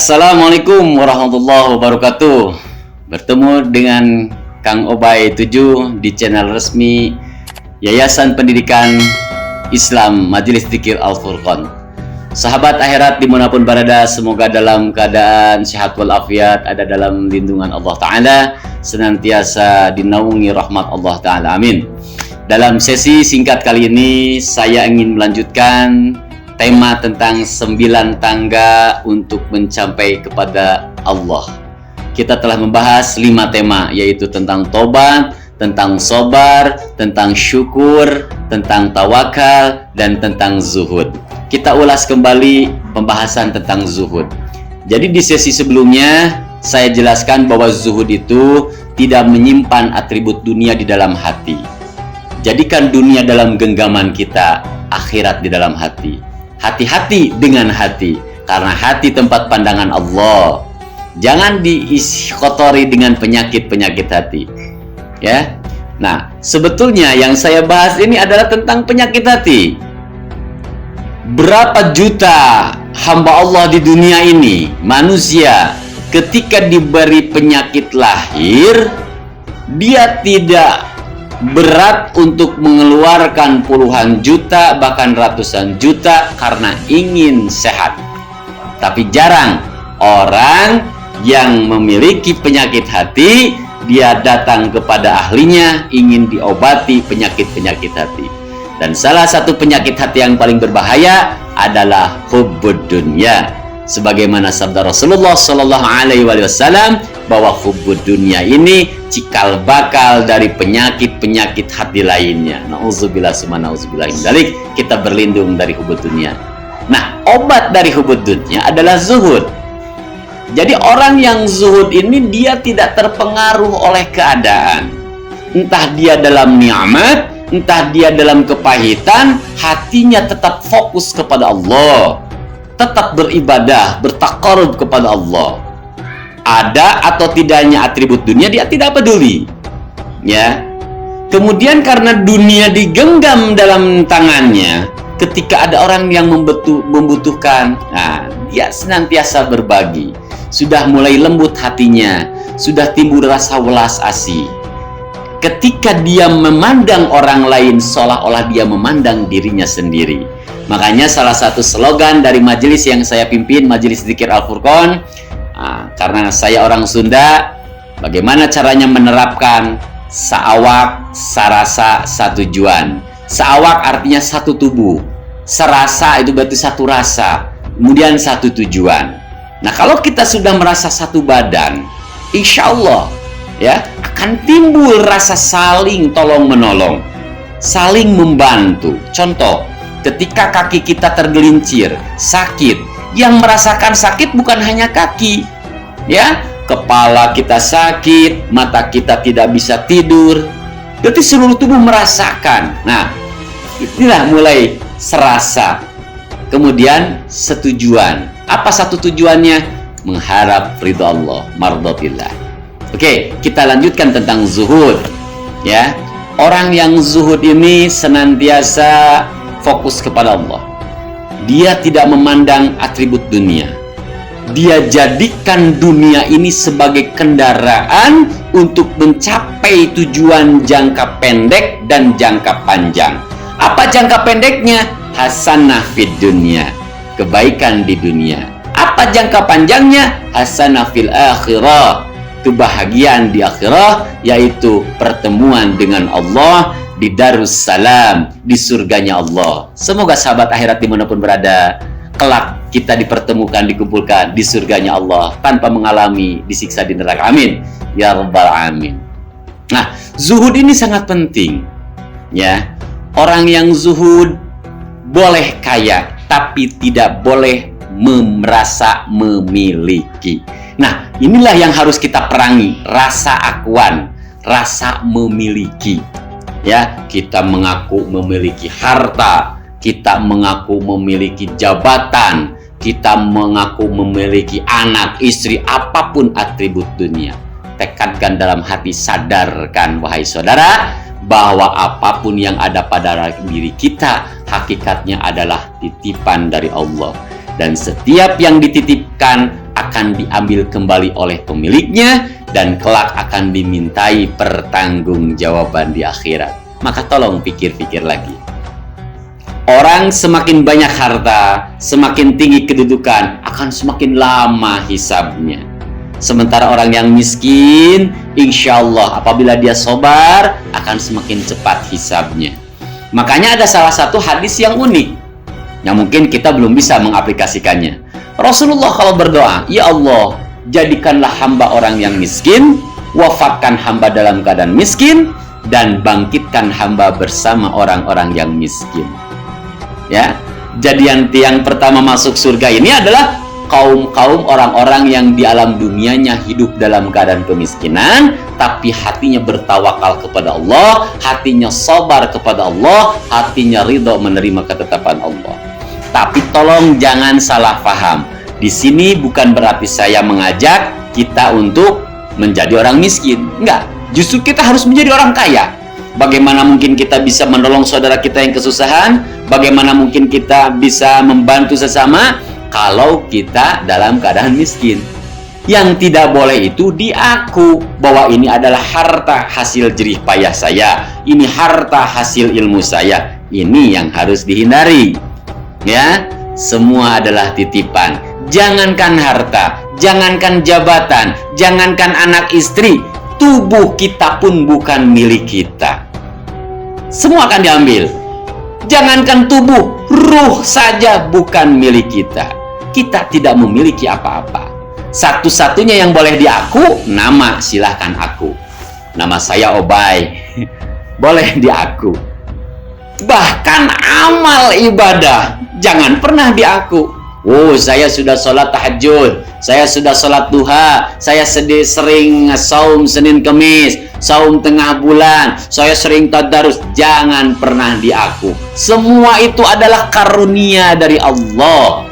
Assalamualaikum warahmatullahi wabarakatuh. Bertemu dengan Kang Obay 7 di channel resmi Yayasan Pendidikan Islam Majelis Dzikir Al-Furqan. Sahabat akhirat dimanapun berada, semoga dalam keadaan sehat walafiat, ada dalam lindungan Allah Ta'ala, senantiasa dinaungi rahmat Allah Ta'ala. Amin. Dalam sesi singkat kali ini, saya ingin melanjutkan tema tentang 9 tangga untuk mencapai kepada Allah. Kita telah membahas 5 tema, yaitu tentang tobat, tentang sabar, tentang syukur, tentang tawakal, dan tentang zuhud. Kita ulas kembali pembahasan tentang zuhud. Jadi di sesi sebelumnya saya jelaskan bahwa zuhud itu tidak menyimpan atribut dunia di dalam hati. Jadikan dunia dalam genggaman kita, akhirat di dalam hati. Hati-hati dengan hati, karena hati tempat pandangan Allah. Jangan diikotori dengan penyakit-penyakit hati. Ya. Nah, sebetulnya yang saya bahas ini adalah tentang penyakit hati. Berapa juta hamba Allah di dunia ini, manusia, ketika diberi penyakit lahir, dia tidak berat untuk mengeluarkan puluhan juta, bahkan ratusan juta karena ingin sehat. Tapi jarang orang yang memiliki penyakit hati, dia datang kepada ahlinya ingin diobati penyakit-penyakit hati. Dan salah satu penyakit hati yang paling berbahaya adalah hubbud dunya. Sebagaimana sabda Rasulullah Sallallahu Alaihi Wasallam bahwa hubbud dunya ini cikal bakal dari penyakit-penyakit hati lainnya. Nauzubillah summa nauzubillah min dzalik. Kita berlindung dari hubbud dunya. Nah, obat dari hubbud dunya adalah zuhud. Jadi orang yang zuhud ini dia tidak terpengaruh oleh keadaan. Entah dia dalam nikmat, entah dia dalam kepahitan, hatinya tetap fokus kepada Allah. Tetap beribadah, bertaqarrub kepada Allah. Ada atau tidaknya atribut dunia dia tidak peduli. Ya. Kemudian karena dunia digenggam dalam tangannya, ketika ada orang yang membutuhkan, nah, dia senantiasa berbagi. Sudah mulai lembut hatinya, sudah timbul rasa welas asih. Ketika dia memandang orang lain seolah-olah dia memandang dirinya sendiri. Makanya salah satu slogan dari majelis yang saya pimpin, Majelis Dzikir Al-Furqan, karena saya orang Sunda, bagaimana caranya menerapkan saawak, sarasa, satujuan. Saawak artinya satu tubuh, sarasa itu berarti satu rasa, kemudian satu tujuan. Nah, kalau kita sudah merasa satu badan, insya Allah ya akan timbul rasa saling tolong menolong, saling membantu. Contoh, ketika kaki kita tergelincir, sakit, yang merasakan sakit bukan hanya kaki, ya, kepala kita sakit, mata kita tidak bisa tidur, berarti seluruh tubuh merasakan. Nah, inilah mulai serasa. Kemudian setujuan. Apa satu tujuannya? Mengharap ridho Allah, mardatillah. Oke, kita lanjutkan tentang zuhud. Ya, orang yang zuhud ini senantiasa fokus kepada Allah. Dia tidak memandang atribut dunia. Dia jadikan dunia ini sebagai kendaraan untuk mencapai tujuan jangka pendek dan jangka panjang. Apa jangka pendeknya? Hasanah fid dunya, kebaikan di dunia. Apa jangka panjangnya? Hasanah fil akhirah, kebahagiaan di akhirah, yaitu pertemuan dengan Allah di Darussalam, di surganya Allah. Semoga sahabat akhirat dimanapun berada, kelak kita dipertemukan, dikumpulkan di surganya Allah tanpa mengalami disiksa di neraka. Amin ya rabbal alamin. Nah, zuhud ini sangat penting. Ya, orang yang zuhud boleh kaya, tapi tidak boleh merasa memiliki. Nah, inilah yang harus kita perangi, rasa akuan, rasa memiliki. Ya, kita mengaku memiliki harta, kita mengaku memiliki jabatan, kita mengaku memiliki anak, istri, apapun atribut dunia. Tekankan dalam hati, sadarkan wahai saudara, bahwa apapun yang ada pada diri kita, hakikatnya adalah titipan dari Allah. Dan setiap yang dititipkan akan diambil kembali oleh pemiliknya dan kelak akan dimintai pertanggungjawaban di akhirat. Maka tolong pikir-pikir lagi. Orang semakin banyak harta, semakin tinggi kedudukan, akan semakin lama hisabnya. Sementara orang yang miskin, insya Allah apabila dia sabar, akan semakin cepat hisabnya. Makanya ada salah satu hadis yang unik, yang mungkin kita belum bisa mengaplikasikannya. Rasulullah kalau berdoa, ya Allah, jadikanlah hamba orang yang miskin, wafatkan hamba dalam keadaan miskin, dan bangkitkan hamba bersama orang-orang yang miskin. Ya, jadi yang pertama masuk surga ini adalah kaum-kaum orang-orang yang di alam dunianya hidup dalam keadaan kemiskinan, tapi hatinya bertawakal kepada Allah, hatinya sabar kepada Allah, hatinya ridho menerima ketetapan Allah. Tapi tolong jangan salah paham. Di sini bukan berarti saya mengajak kita untuk menjadi orang miskin. Enggak, justru kita harus menjadi orang kaya. Bagaimana mungkin kita bisa menolong saudara kita yang kesusahan? Bagaimana mungkin kita bisa membantu sesama kalau kita dalam keadaan miskin? Yang tidak boleh itu diaku bahwa ini adalah harta hasil jerih payah saya, ini harta hasil ilmu saya. Ini yang harus dihindari. Ya, semua adalah titipan. Jangankan harta, jangankan jabatan, jangankan anak istri, tubuh kita pun bukan milik kita. Semua akan diambil. Jangankan tubuh, ruh saja bukan milik kita. Kita tidak memiliki apa-apa. Satu-satunya yang boleh diaku, nama, silahkan aku. Nama saya Obay. Boleh diaku. Bahkan amal ibadah, jangan pernah diaku. Oh, saya sudah sholat tahajud, saya sudah sholat duha, saya sering saum Senin Kemis, saum tengah bulan, saya sering tadarus. Jangan pernah diaku. Semua itu adalah karunia dari Allah.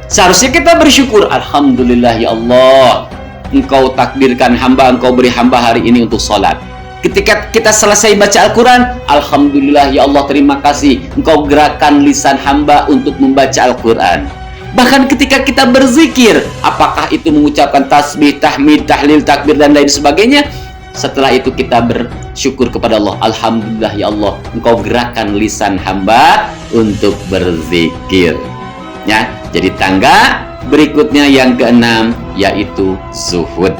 Seharusnya kita bersyukur. Alhamdulillah ya Allah, Engkau takdirkan hamba, Engkau beri hamba hari ini untuk sholat. Ketika kita selesai baca Al-Quran, Alhamdulillah ya Allah, terima kasih Engkau gerakan lisan hamba untuk membaca Al-Quran. Bahkan ketika kita berzikir, apakah itu mengucapkan tasbih, tahmid, tahlil, takbir, dan lain sebagainya, setelah itu kita bersyukur kepada Allah. Alhamdulillah ya Allah, Engkau gerakan lisan hamba untuk berzikir. Ya, jadi tangga berikutnya yang keenam, yaitu zuhud.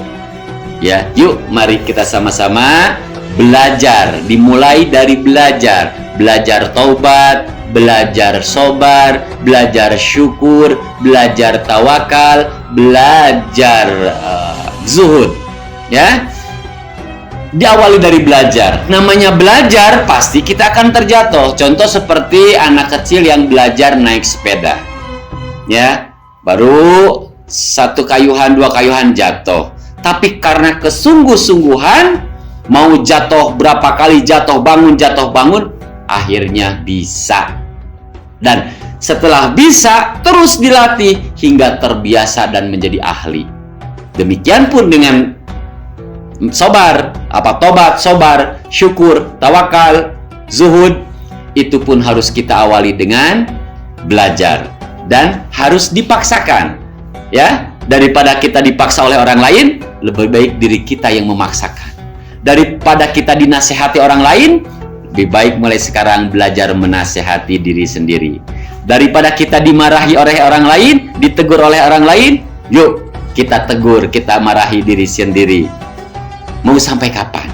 Ya, yuk mari kita sama-sama belajar. Dimulai dari belajar taubat, belajar sabar, belajar syukur, belajar tawakal, belajar zuhud. Ya, diawali dari belajar. Namanya belajar, pasti kita akan terjatuh. Contoh seperti anak kecil yang belajar naik sepeda. Ya, baru satu kayuhan, dua kayuhan jatuh. Tapi karena kesungguh-sungguhan, mau jatuh berapa kali, jatuh bangun, akhirnya bisa. Dan setelah bisa, terus dilatih hingga terbiasa dan menjadi ahli. Demikian pun dengan sabar, tobat, sabar, syukur, tawakal, zuhud, itu pun harus kita awali dengan belajar. Dan harus dipaksakan. Ya, daripada kita dipaksa oleh orang lain, lebih baik diri kita yang memaksakan. Daripada kita dinasehati orang lain, lebih baik mulai sekarang belajar menasehati diri sendiri. Daripada kita dimarahi oleh orang lain, ditegur oleh orang lain, yuk kita tegur, kita marahi diri sendiri. Mau sampai kapan?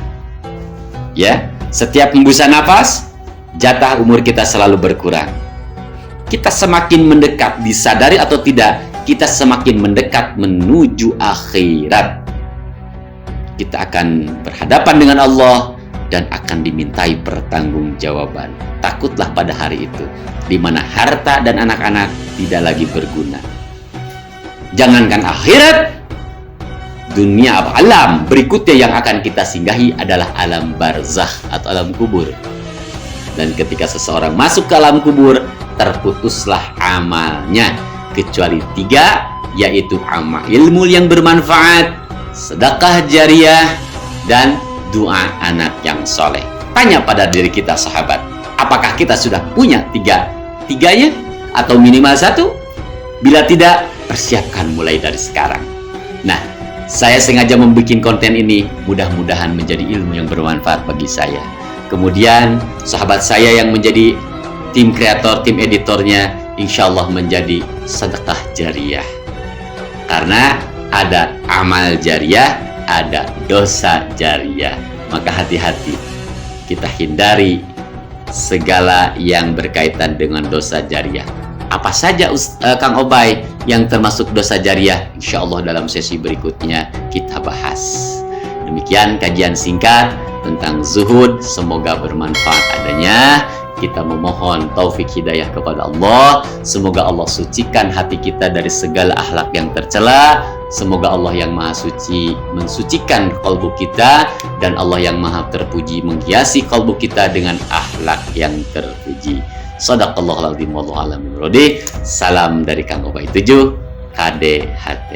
Ya, setiap hembusan nafas, jatah umur kita selalu berkurang. Kita semakin mendekat, disadari atau tidak, kita semakin mendekat menuju akhirat. Kita akan berhadapan dengan Allah dan akan dimintai pertanggungjawaban. Takutlah pada hari itu, di mana harta dan anak-anak tidak lagi berguna. Jangankan akhirat, dunia alam berikutnya yang akan kita singgahi adalah alam barzakh atau alam kubur. Dan ketika seseorang masuk ke alam kubur, terputuslah amalnya kecuali 3, yaitu amal ilmu yang bermanfaat, sedekah jariah, dan doa anak yang soleh. Tanya pada diri kita sahabat, apakah kita sudah punya tiganya atau minimal 1? Bila tidak, persiapkan mulai dari sekarang. Nah, saya sengaja membuat konten ini, mudah-mudahan menjadi ilmu yang bermanfaat bagi saya. Kemudian, sahabat saya yang menjadi tim kreator, tim editornya, insya Allah menjadi sedekah jariyah. Karena ada amal jariyah, ada dosa jariyah. Maka hati-hati, kita hindari segala yang berkaitan dengan dosa jariyah. Apa saja Kang Obay yang termasuk dosa jariyah? Insya Allah dalam sesi berikutnya kita bahas. Demikian kajian singkat tentang zuhud, semoga bermanfaat adanya. Kita memohon taufik hidayah kepada Allah. Semoga Allah sucikan hati kita dari segala akhlak yang tercela. Semoga Allah yang maha suci mensucikan kalbu kita, dan Allah yang maha terpuji menghiasi kalbu kita dengan akhlak yang terpuji. Shadaqallahul azim, wallahu a'lam bishawab. Salam dari Kang Obay 7 KDHT.